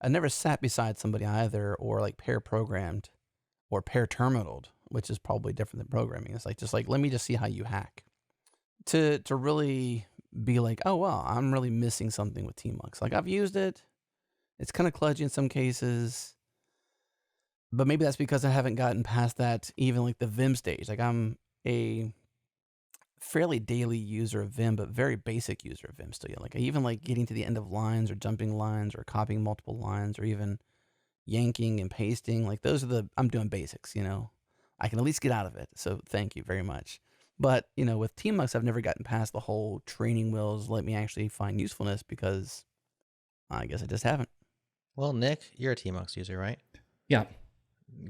I never sat beside somebody either, or like pair programmed or pair terminaled, which is probably different than programming. It's like just like let me just see how you hack to really be like, oh well, I'm really missing something with tmux. Like I've used it. It's kind of kludgy in some cases, but maybe that's because I haven't gotten past that even like the Vim stage. Like I'm a fairly daily user of Vim, but very basic user of Vim still. Yeah. Like I even like getting to the end of lines or jumping lines or copying multiple lines or even yanking and pasting. Like those are I'm doing basics, you know. I can at least get out of it. So thank you very much. But, you know, with tmux, I've never gotten past the whole training wheels let me actually find usefulness because I guess I just haven't. Well, Nick, you're a tmux user, right? Yeah.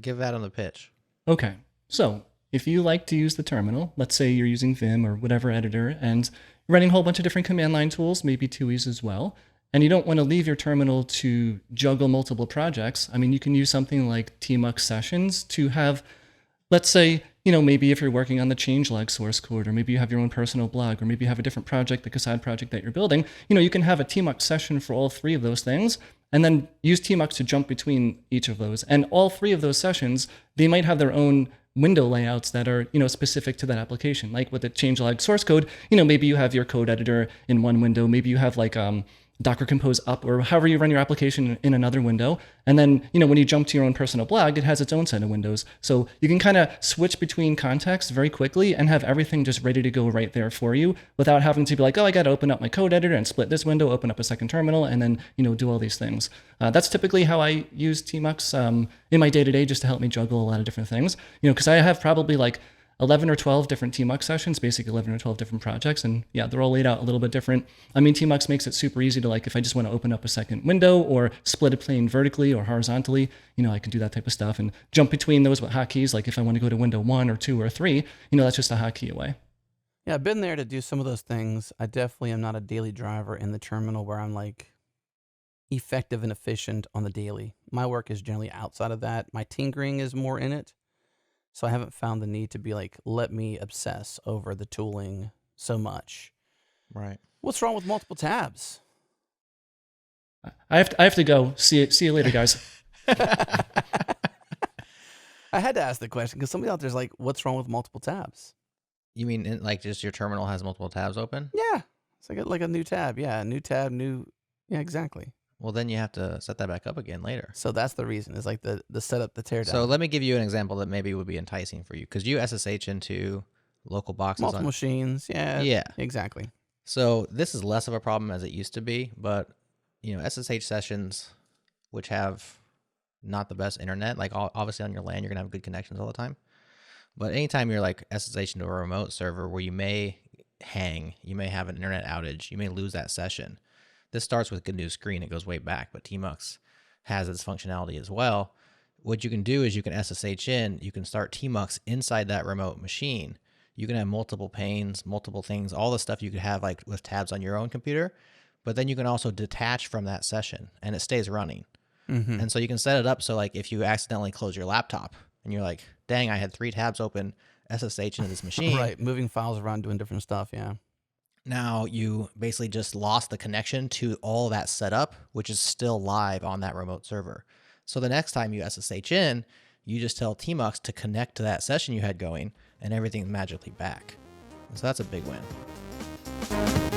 Give that on the pitch. Okay. So if you like to use the terminal, let's say you're using Vim or whatever editor and running a whole bunch of different command line tools, maybe TUIs as well, and you don't want to leave your terminal to juggle multiple projects, I mean, you can use something like tmux sessions to have, let's say, maybe if you're working on the changelog source code, or maybe you have your own personal blog, or maybe you have a different project, like a side project that you're building, you can have a tmux session for all three of those things, and then use tmux to jump between each of those. And all three of those sessions, they might have their own window layouts that are, specific to that application. Like with the changelog source code, maybe you have your code editor in one window, maybe you have like Docker Compose up, or however you run your application in another window. And then, when you jump to your own personal blog, it has its own set of windows. So you can kind of switch between contexts very quickly and have everything just ready to go right there for you without having to be like, oh, I got to open up my code editor and split this window, open up a second terminal, and then, do all these things. That's typically how I use tmux in my day-to-day, just to help me juggle a lot of different things. Because I have probably like 11 or 12 different tmux sessions, basically 11 or 12 different projects. And yeah, they're all laid out a little bit different. I mean, tmux makes it super easy to, like, if I just want to open up a second window or split a plane vertically or horizontally, I can do that type of stuff and jump between those with hotkeys. Like if I want to go to window 1 or 2 or 3, that's just a hotkey away. Yeah, I've been there to do some of those things. I definitely am not a daily driver in the terminal where I'm like effective and efficient on the daily. My work is generally outside of that. My tinkering is more in it. So I haven't found the need to be like, let me obsess over the tooling so much. Right. What's wrong with multiple tabs? I have to go. See you later, guys. I had to ask the question because somebody out there's like, what's wrong with multiple tabs? You mean like just your terminal has multiple tabs open? Yeah. It's like a new tab. Yeah, new tab, yeah, exactly. Well, then you have to set that back up again later. So that's the reason. It's like the setup, the teardown. So let me give you an example that maybe would be enticing for you, because you SSH into local boxes. Multiple machines. Yeah. Yeah. Exactly. So this is less of a problem as it used to be, but SSH sessions, which have not the best internet, like obviously on your LAN, you're gonna have good connections all the time. But anytime you're like SSH into a remote server where you may hang, you may have an internet outage, you may lose that session. This starts with good news screen. It goes way back, but tmux has its functionality as well. What you can do is you can SSH in, you can start tmux inside that remote machine. You can have multiple panes, multiple things, all the stuff you could have like with tabs on your own computer, but then you can also detach from that session and it stays running. Mm-hmm. And so you can set it up so like if you accidentally close your laptop and you're like, dang, I had 3 tabs open, SSH into this machine. Right, moving files around, doing different stuff, yeah. Now you basically just lost the connection to all that setup, which is still live on that remote server. So the next time you SSH in, you just tell tmux to connect to that session you had going and everything's magically back. And so that's a big win.